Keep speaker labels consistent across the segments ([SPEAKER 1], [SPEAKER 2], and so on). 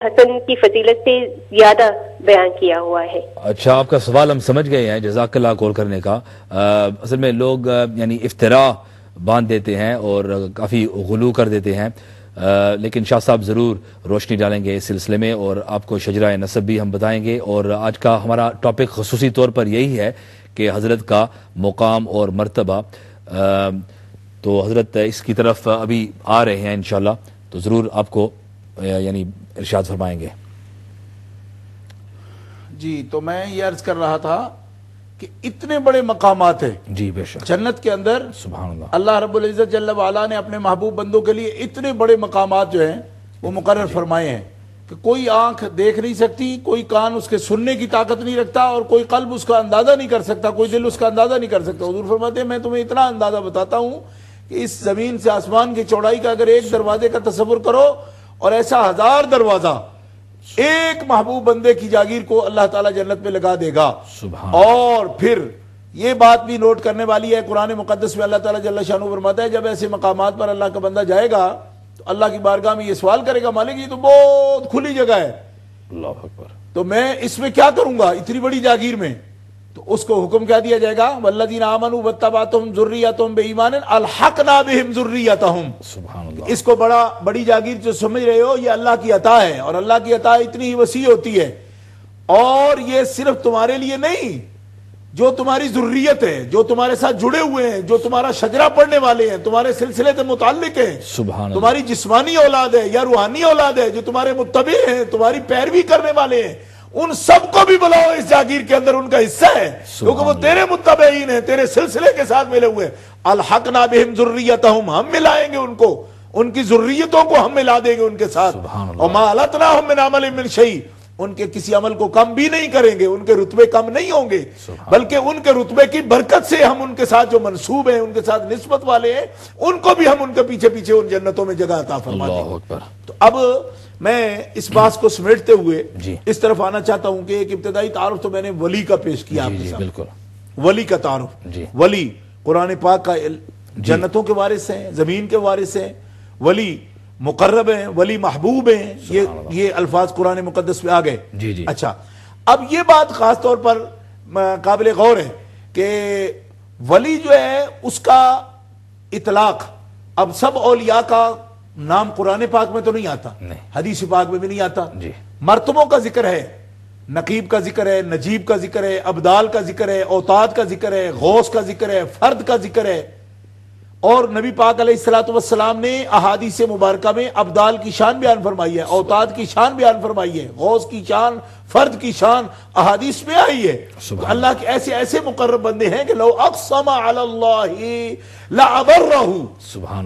[SPEAKER 1] حسن کی فضیلت سے زیادہ بیان کیا ہوا ہے۔
[SPEAKER 2] اچھا، آپ کا سوال ہم سمجھ گئے ہیں، جزاک اللہ کال کرنے کا۔ اصل میں لوگ یعنی افتراء باندھ دیتے ہیں اور کافی غلو کر دیتے ہیں، لیکن شاہ صاحب ضرور روشنی ڈالیں گے اس سلسلے میں اور آپ کو شجرہ نسب بھی ہم بتائیں گے۔ اور آج کا ہمارا ٹاپک خصوصی طور پر یہی ہے کہ حضرت کا مقام اور مرتبہ، تو حضرت اس کی طرف ابھی آ رہے ہیں انشاءاللہ، تو ضرور آپ کو یعنی ارشاد فرمائیں گے۔
[SPEAKER 3] جی، تو میں یہ عرض کر رہا تھا کہ اتنے بڑے مقامات ہیں
[SPEAKER 2] جی بے شک
[SPEAKER 3] جنت کے اندر،
[SPEAKER 2] سبحان اللہ،
[SPEAKER 3] اللہ رب العزت جل وعلا نے اپنے محبوب بندوں کے لیے اتنے بڑے مقامات جو ہیں وہ مقرر فرمائے ہیں کہ کوئی آنکھ دیکھ نہیں سکتی، کوئی کان اس کے سننے کی طاقت نہیں رکھتا، اور کوئی قلب اس کا اندازہ نہیں کر سکتا، کوئی دل اس کا اندازہ نہیں کر سکتا۔ حضور فرماتے ہیں میں تمہیں اتنا اندازہ بتاتا ہوں کہ اس زمین سے آسمان کی چوڑائی کا اگر ایک دروازے کا تصور کرو، اور ایسا 1000 دروازہ ایک محبوب بندے کی جاگیر کو اللہ تعالیٰ جنت میں لگا دے گا۔ اور پھر یہ بات بھی نوٹ کرنے والی ہے، قرآن مقدس میں اللہ تعالیٰ جل شانہ فرماتا ہے جب ایسے مقامات پر اللہ کا بندہ جائے گا تو اللہ کی بارگاہ میں یہ سوال کرے گا، مالک یہ تو بہت کھلی جگہ ہے،
[SPEAKER 2] اللہ اکبر،
[SPEAKER 3] تو میں اس میں کیا کروں گا اتنی بڑی جاگیر میں؟ تو اس کو حکم کیا دیا جائے گا، والذین آمنوا واتبعتہم ذریتہم بایمان الحقنا بہم ذریتہم۔
[SPEAKER 2] سبحان اللہ،
[SPEAKER 3] اس کو بڑی جاگیر جو سمجھ رہے ہو، یہ اللہ کی عطا ہے، اور اللہ کی عطا اتنی ہی وسیع ہوتی ہے، اور یہ صرف تمہارے لیے نہیں، جو تمہاری ذریت ہے، جو تمہارے ساتھ جڑے ہوئے ہیں، جو تمہارا شجرہ پڑھنے والے ہیں، تمہارے سلسلے سے متعلق ہیں،
[SPEAKER 2] سبحان اللہ،
[SPEAKER 3] تمہاری جسمانی اولاد ہے یا روحانی اولاد ہے، جو تمہارے متبع ہیں، تمہاری پیروی کرنے والے ہیں، ان سب کو بھی بلاؤ اس جاگیر کے اندر، ان کا حصہ ہے، کیونکہ وہ تیرے متبعین ہیں، تیرے سلسلے کے ساتھ ملے ہوئے ہیں۔ الحقنا بہم ذریتہم، ہم ملائیں گے ان کو، ان کی ذریتوں کو ہم ملا دیں گے ان کے ساتھ، اور ما التناہم من عمل من شیء، ان کے کسی عمل کو کم بھی نہیں کریں گے، ان کے رتبے کم نہیں ہوں گے، بلکہ ان کے رتبے کی برکت سے ہم ان کے ساتھ جو منسوب ہیں، ان کے ساتھ نسبت والے ہیں، ان کو بھی ہم ان کے پیچھے پیچھے ان جنتوں میں جگہ عطا فرما دیں گے۔ تو اب میں اس بات کو سمیٹتے ہوئے اس طرف آنا چاہتا ہوں کہ ایک ابتدائی تعارف تو میں نے ولی کا پیش کیا آپ کے ساتھ،
[SPEAKER 2] بالکل
[SPEAKER 3] ولی کا تعارف۔ ولی قرآن پاک کا جنتوں کے وارث ہیں، زمین کے وارث ہیں، ولی مقرب ہیں، ولی محبوب ہیں، یہ الفاظ قرآن مقدس میں آ گئے۔ اچھا، اب یہ بات خاص طور پر قابل غور ہے کہ ولی جو ہے اس کا اطلاق اب سب اولیاء کا نام قرآن پاک میں تو نہیں آتا، حدیث پاک میں بھی نہیں آتا، مرتبوں کا ذکر ہے، نقیب کا ذکر ہے، نجیب کا ذکر ہے، ابدال کا ذکر ہے، اوتاد کا ذکر ہے، غوث کا ذکر ہے، فرد کا ذکر ہے، اور نبی پاک علیہ السلام نے احادیث مبارکہ میں ابدال کی شان بیان فرمائی ہے، اوتاد کی شان بیان فرمائی ہے، غوث کی شان، فرد کی شان احادیث میں آئی ہے۔ اللہ کے ایسے ایسے مقرب بندے ہیں کہ لو اقسم علی اللہ لعبرہ،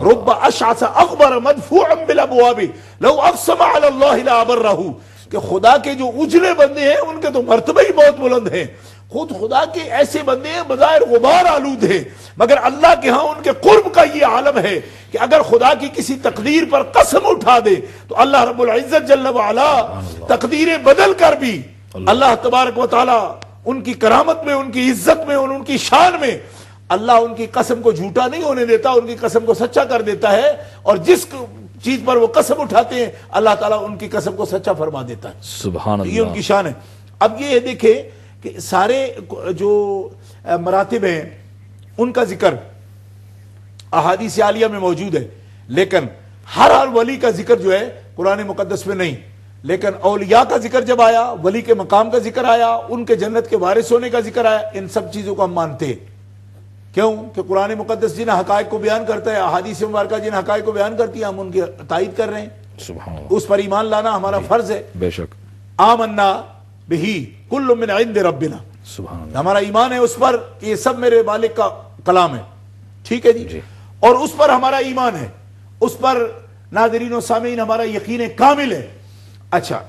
[SPEAKER 3] رب اشعث اغبر مدفوعا بالابواب، لو اقسم علی اللہ لعبرہ، کہ خدا کے جو اجلے بندے ہیں ان کے تو مرتبہ ہی بہت بلند ہیں، خود خدا کے ایسے بندے ہیں بظاہر غبار آلود ہیں، مگر اللہ کے ہاں ان کے قرب کا یہ عالم ہے کہ اگر خدا کی کسی تقدیر پر قسم اٹھا دے تو اللہ رب العزت جل وعلا تقدیریں بدل کر بھی اللہ تبارک و تعالی ان کی کرامت میں، ان کی عزت میں، ان کی شان میں اللہ ان کی قسم کو جھوٹا نہیں ہونے دیتا، ان کی قسم کو سچا کر دیتا ہے، اور جس چیز پر وہ قسم اٹھاتے ہیں اللہ تعالیٰ ان کی قسم کو سچا فرما دیتا ہے۔
[SPEAKER 2] سبحان اللہ،
[SPEAKER 3] یہ ان کی شان ہے۔ اب یہ دیکھیں کہ سارے جو مراتب ہیں ان کا ذکر احادیث عالیہ میں موجود ہے، لیکن ہر ولی کا ذکر جو ہے قرآن مقدس میں نہیں، لیکن اولیاء کا ذکر جب آیا، ولی کے مقام کا ذکر آیا، ان کے جنت کے وارث ہونے کا ذکر آیا، ان سب چیزوں کو ہم مانتے ہیں۔ کیوں کہ قرآن مقدس جن حقائق کو بیان کرتا ہے، احادیث مبارکہ جن حقائق کو بیان کرتی ہے، ہم ان کی تائید کر رہے ہیں،
[SPEAKER 2] سبحان اللہ،
[SPEAKER 3] اس پر ایمان لانا ہمارا فرض ہے۔
[SPEAKER 2] بے شک،
[SPEAKER 3] آمنا بہی کل من عند ربنا،
[SPEAKER 2] سبحان اللہ،
[SPEAKER 3] ہمارا ایمان ہے اس پر کہ یہ سب میرے مالک کا کلام ہے، ٹھیک ہے جی، اور اس پر ہمارا ایمان ہے، اس پر ناظرین و سامعین ہمارا یقین کامل ہے۔ اچھا،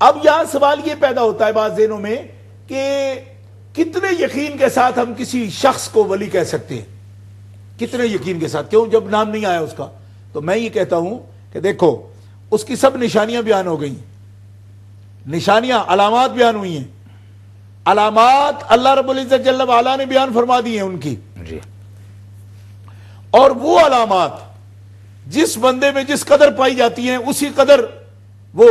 [SPEAKER 3] اب یہاں سوال یہ پیدا ہوتا ہے بعض ذہنوں میں کہ کتنے یقین کے ساتھ ہم کسی شخص کو ولی کہہ سکتے ہیں، کتنے یقین کے ساتھ، کیوں جب نام نہیں آیا اس کا؟ تو میں یہ کہتا ہوں کہ دیکھو اس کی سب نشانیاں بیان ہو گئی، نشانیاں، علامات بیان ہوئی ہیں، علامات اللہ رب العزت جل وعلا نے بیان فرما دی ہیں ان کی، اور وہ علامات جس بندے میں جس قدر پائی جاتی ہیں اسی قدر وہ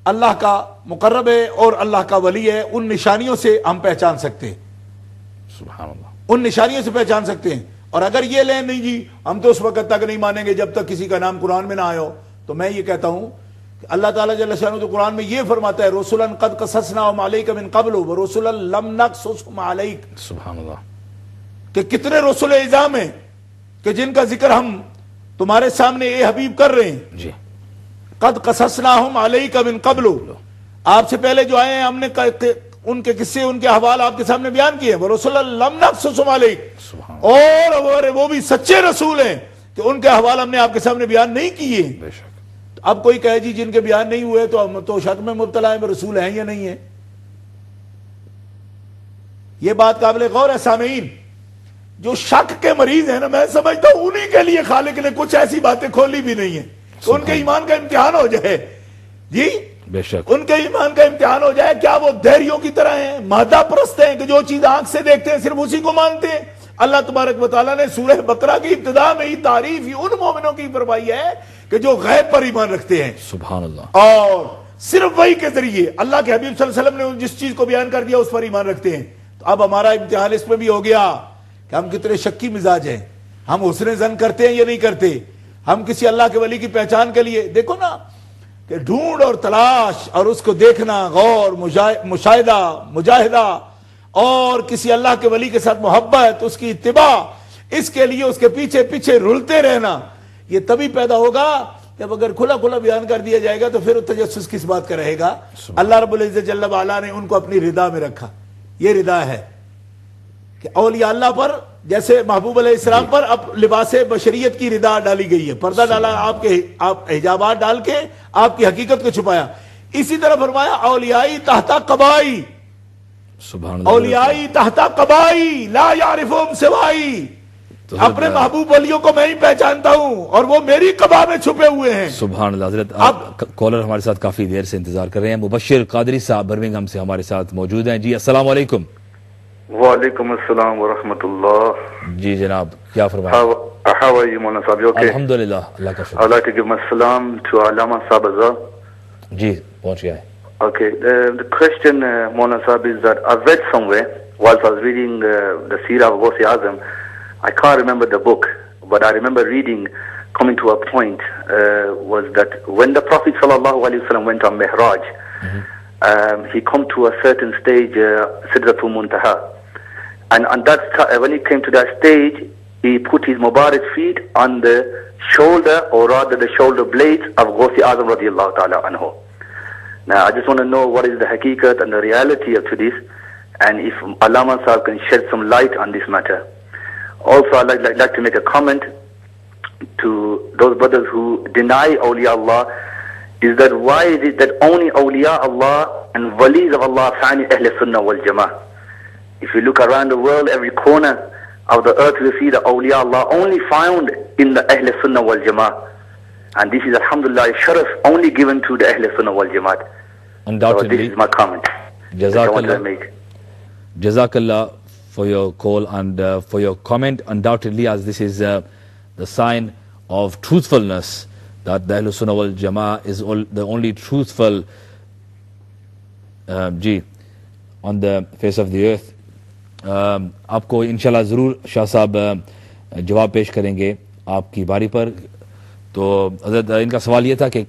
[SPEAKER 3] اللہ کا مقرب ہے اور اللہ کا ولی ہے، ان نشانیوں سے ہم پہچان سکتے ہیں،
[SPEAKER 2] سبحان اللہ،
[SPEAKER 3] ان نشانیوں سے پہچان سکتے ہیں۔ اور اگر یہ لیں نہیں جی ہم تو اس وقت تک نہیں مانیں گے جب تک کسی کا نام قرآن میں نہ آئے ہو، تو میں یہ کہتا ہوں کہ اللہ تعالیٰ جل شانہ تو قرآن میں یہ فرماتا ہے رسلا قد قصصناہم علیک من قبل ورسلا لم نقصصہم علیک،
[SPEAKER 2] سبحان اللہ،
[SPEAKER 3] کہ کتنے رسول اعظام ہیں کہ جن کا ذکر ہم تمہارے سامنے اے حبیب کر رہے ہیں،
[SPEAKER 2] جی،
[SPEAKER 3] قد قصصناہم علیک من قبل، آپ سے پہلے جو آئے ہیں ہم نے ان کے قصے ان کے حوال آپ کے سامنے بیان کیے ہیں، ورسلا لم نقصصہم علیک،
[SPEAKER 2] سبحان
[SPEAKER 3] اور وہ بھی سچے رسول ہیں کہ ان کے حوال ہم نے آپ کے سامنے بیان نہیں کیے۔
[SPEAKER 2] بے شک،
[SPEAKER 3] اب کوئی کہے جی جن کے بیان نہیں ہوئے تو ہم تو شک میں مبتلا ہیں رسول ہیں یا نہیں ہیں، یہ بات قابل غور ہے سامعین۔ جو شک کے مریض ہیں نا، میں سمجھتا ہوں انہی کے لیے خالق نے کچھ ایسی باتیں کھولی بھی نہیں ہیں کہ ان کے ایمان کا امتحان ہو جائے، جی
[SPEAKER 2] بے شک،
[SPEAKER 3] ان کے ایمان کا امتحان ہو جائے۔ کیا وہ دہریوں کی طرح ہیں، مادہ پرست ہیں کہ جو چیز آنکھ سے دیکھتے ہیں صرف اسی کو مانتے ہیں؟ اللہ تبارک و تعالیٰ نے سورہ بقرہ کی ابتدا میں ہی تعریف ہی ان مومنوں کی فرمائی ہے کہ جو غیب پر ایمان رکھتے ہیں،
[SPEAKER 2] سبحان اللہ،
[SPEAKER 3] اور صرف وحی کے ذریعے اللہ کے حبیب صلی اللہ علیہ وسلم نے جس چیز کو بیان کر دیا اس پر ایمان رکھتے ہیں۔ تو اب ہمارا امتحان اس میں بھی ہو گیا کہ ہم کتنے شکی مزاج ہیں، ہم حسن ظن کرتے ہیں یا نہیں کرتے؟ ہم کسی اللہ کے ولی کی پہچان کے لیے دیکھو نا کہ ڈھونڈ اور تلاش اور اس کو دیکھنا، غور، مشاہدہ، مجاہدہ، اور کسی اللہ کے ولی کے ساتھ محبت، اس کی اتباع، اس کے لیے اس کے پیچھے پیچھے رلتے رہنا، یہ تبھی پیدا ہوگا جب اگر کھلا کھلا بیان کر دیا جائے گا تو پھر تجسس کس بات کا رہے گا؟ اللہ رب العزت جل وعلا نے ان کو اپنی رضا میں رکھا۔ یہ رضا ہے کہ اولیاء اللہ پر جیسے محبوب علیہ السلام پر اب لباس بشریت کی رضا ڈالی گئی ہے، پردہ ڈالا، آپ حجابات ڈال کے آپ کی حقیقت کو چھپایا۔ اسی طرح فرمایا اولیائی تحتا قبائی،
[SPEAKER 2] سبحان اللہ،
[SPEAKER 3] اولیائی تحتا قبائی لا یعرفہم سوائی، اپنے محبوب ولیوں کو میں ہی پہچانتا ہوں اور وہ میری قبا میں چھپے ہوئے ہیں۔
[SPEAKER 2] سبحان اللہ۔ حضرت آپ کالر ہمارے ساتھ کافی دیر سے انتظار کر رہے ہیں، مبشر قادری صاحب برمنگھم سے ہمارے ساتھ موجود ہیں۔ جی السلام علیکم۔
[SPEAKER 4] وعلیکم السلام ورحمۃ اللہ۔
[SPEAKER 2] جی جناب کیا فرمائیں؟
[SPEAKER 4] How are you, Maulana Sahab? You okay?
[SPEAKER 2] الحمدللہ، اللہ کا
[SPEAKER 4] I'd
[SPEAKER 2] شکر۔
[SPEAKER 4] like to give my salam to Allama Sahab as well.
[SPEAKER 2] جی پہنچ گیا ہے۔
[SPEAKER 4] Okay, the question, Maulana Sahab, is that I've read somewhere whilst I was reading the Seerah of Ghaus Azam. I can't remember the book, but I remember reading, coming to a point, was that when the Prophet sallallahu alaihi wasallam went on Mihraj, he come to a certain stage, Sidratul Muntaha, and on that when he came to that stage, he put his Mubarak feet on the shoulder, or rather the shoulder blades of Ghaus Azam radiyallahu ta'ala anhu. Now I just want to know what is the haqiqat and the reality of this, and if Allama Sahab can shed some light on this matter. Also, I'd like to make a comment to those brothers who deny awliya Allah, is that why is it that only awliya Allah and walis of Allah find Ahl Sunnah wal Jama'ah? If you look around the world, every corner of the earth, you see the awliya Allah only found in the Ahl Sunnah wal Jama'ah. And this is alhamdulillah sharaf only given to the Ahl Sunnah wal Jama'ah. So this is my comment.
[SPEAKER 2] Jazakallah for your call and for your comment. Undoubtedly, as this is the sign of truthfulness, that the Ahl Sunnah wal Jama'ah is the only truthful on the face of the earth. آپ کو انشاءاللہ ضرور شاہ صاحب جواب پیش کریں گے آپ کی باری پر۔ تو حضرت ان کا سوال یہ تھا کہ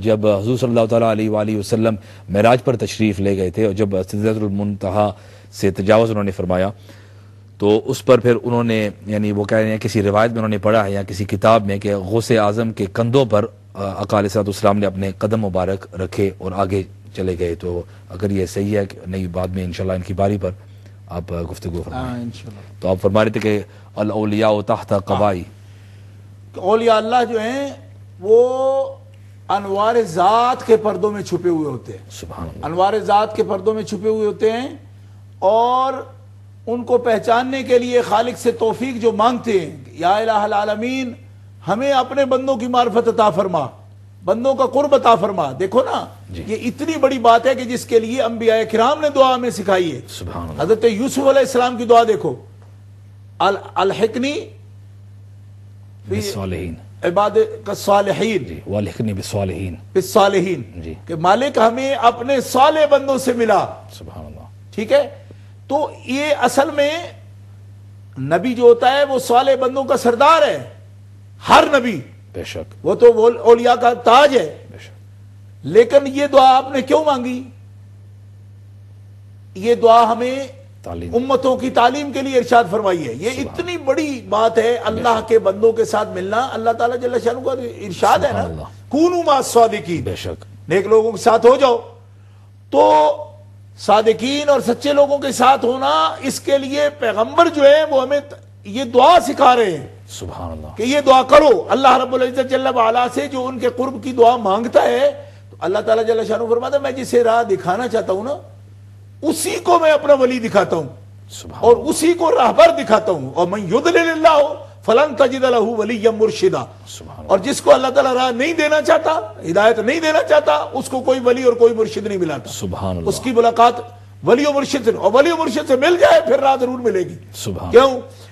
[SPEAKER 2] جب حضور صلی اللہ تعالیٰ علیہ وآلہ وسلم معراج پر تشریف لے گئے تھے اور جب سدرۃ المنتہا سے تجاوز انہوں نے فرمایا تو اس پر پھر انہوں نے یعنی وہ کہہ رہے ہیں کسی روایت میں انہوں نے پڑھا ہے یا کسی کتاب میں کہ غوث اعظم کے کندھوں پر آقا علیہ السلام نے اپنے قدم مبارک رکھے اور آگے چلے گئے۔ تو اگر یہ صحیح ہے کہ نہیں، بعد میں انشاءاللہ ان کی باری پر آپ گفتگو فرمائیں۔ تو آپ فرما رہے تھے کہ الاولیاء تحت قبائی،
[SPEAKER 3] اولیاء اللہ جو ہیں وہ انوار ذات کے پردوں میں چھپے ہوئے ہوتے ہیں،
[SPEAKER 2] سبحان اللہ،
[SPEAKER 3] انوار ذات کے پردوں میں چھپے ہوئے ہوتے ہیں، اور ان کو پہچاننے کے لیے خالق سے توفیق جو مانگتے ہیں، یا الہ العالمین ہمیں اپنے بندوں کی معرفت عطا فرما، بندوں کا قرب عطا فرما۔ دیکھو نا یہ اتنی بڑی بات ہے کہ جس کے لیے انبیاء کرام نے دعا میں سکھائی ہے۔
[SPEAKER 2] سبحان اللہ،
[SPEAKER 3] حضرت یوسف علیہ السلام کی دعا دیکھو، الحقنی
[SPEAKER 2] بالصالحین،
[SPEAKER 3] عباد کا صالحین
[SPEAKER 2] جی والحقنی بالصالحین
[SPEAKER 3] بالصالحین
[SPEAKER 2] جی
[SPEAKER 3] کہ مالک ہمیں اپنے صالح بندوں سے ملا.
[SPEAKER 2] سبحان اللہ.
[SPEAKER 3] ٹھیک ہے، تو یہ اصل میں نبی جو ہوتا ہے وہ صالح بندوں کا سردار ہے، ہر نبی،
[SPEAKER 2] بے شک
[SPEAKER 3] وہ تو اولیاء کا تاج ہے.
[SPEAKER 2] بے شک.
[SPEAKER 3] لیکن یہ دعا آپ نے کیوں مانگی؟ یہ دعا ہمیں
[SPEAKER 2] تعلیم
[SPEAKER 3] امتوں کی تعلیم کے لیے ارشاد فرمائی ہے. یہ اتنی بڑی بات ہے اللہ کے بندوں کے ساتھ ملنا. اللہ تعالیٰ جل شانہ کا ارشاد ہے نا، کونوا مع الصادقین،
[SPEAKER 2] بے شک
[SPEAKER 3] نیک لوگوں کے ساتھ ہو جاؤ. تو صادقین اور سچے لوگوں کے ساتھ ہونا، اس کے لیے پیغمبر جو ہیں وہ ہمیں یہ دعا سکھا رہے ہیں
[SPEAKER 2] سبحان اللہ
[SPEAKER 3] کہ یہ دعا کرو. اللہ رب العزت جل وعلا سے جو ان کے قرب کی دعا مانگتا ہے تو اللہ تعالیٰ جل شانہ فرماتا ہے میں جسے راہ دکھانا چاہتا ہوں نا اسی کو میں اپنا ولی دکھاتا ہوں
[SPEAKER 2] سبحان
[SPEAKER 3] اور اسی کو راہبر دکھاتا ہوں. اور من یضلل اللہ فلن تجد له ولیا مرشدا،
[SPEAKER 2] سبحان
[SPEAKER 3] اور جس کو اللہ تعالیٰ راہ نہیں دینا چاہتا، ہدایت نہیں دینا چاہتا، اس کو کوئی ولی اور کوئی مرشد نہیں ملاتا.
[SPEAKER 2] سبحان اللہ.
[SPEAKER 3] اس کی ملاقات ولی و مرشد سے، اور ولی و مرشد سے مل جائے پھر راہ ضرور ملے گی.
[SPEAKER 2] سبحان
[SPEAKER 3] کیوں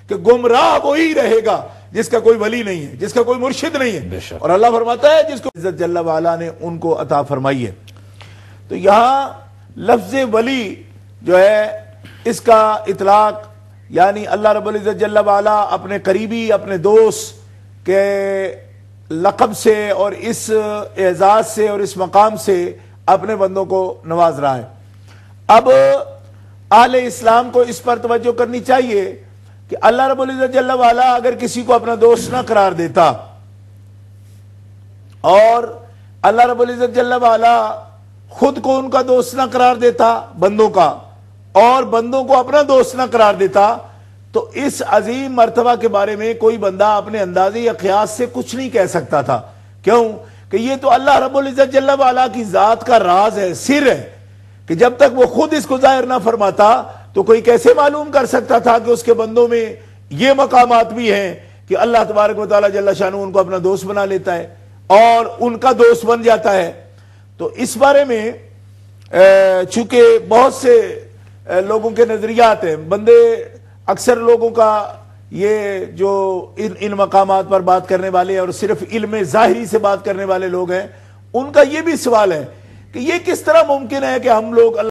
[SPEAKER 3] کہ گمراہ وہی رہے گا جس کا کوئی ولی نہیں ہے، جس کا کوئی مرشد نہیں
[SPEAKER 2] بے
[SPEAKER 3] ہے.
[SPEAKER 2] شک.
[SPEAKER 3] اور اللہ فرماتا ہے جس کو عزت جل وعلا نے ان کو عطا فرمائی ہے. تو یہاں لفظ ولی جو ہے اس کا اطلاق یعنی اللہ رب العزت جل وعلا اپنے قریبی، اپنے دوست کے لقب سے اور اس اعزاز سے اور اس مقام سے اپنے بندوں کو نواز رہا ہے. اب اہل اسلام کو اس پر توجہ کرنی چاہیے کہ اللہ رب العزت جل وعلا اگر کسی کو اپنا دوست نہ قرار دیتا اور اللہ رب العزت جل وعلا خود کو ان کا دوست نہ قرار دیتا بندوں کا، اور بندوں کو اپنا دوست نہ قرار دیتا، تو اس عظیم مرتبہ کے بارے میں کوئی بندہ اپنے اندازے یا قیاس سے کچھ نہیں کہہ سکتا تھا. کیوں کہ یہ تو اللہ رب العزت جل وعلا کی ذات کا راز ہے، سر ہے، کہ جب تک وہ خود اس کو ظاہر نہ فرماتا تو کوئی کیسے معلوم کر سکتا تھا کہ اس کے بندوں میں یہ مقامات بھی ہیں کہ اللہ تبارک و تعالیٰ جل شانہ ان کو اپنا دوست بنا لیتا ہے اور ان کا دوست بن جاتا ہے. تو اس بارے میں چونکہ بہت سے لوگوں کے نظریات ہیں، بندے اکثر لوگوں کا یہ جو ان مقامات پر بات کرنے والے اور صرف علم ظاہری سے بات کرنے والے لوگ ہیں، ان کا یہ بھی سوال ہے کہ یہ کس طرح ممکن ہے کہ ہم لوگ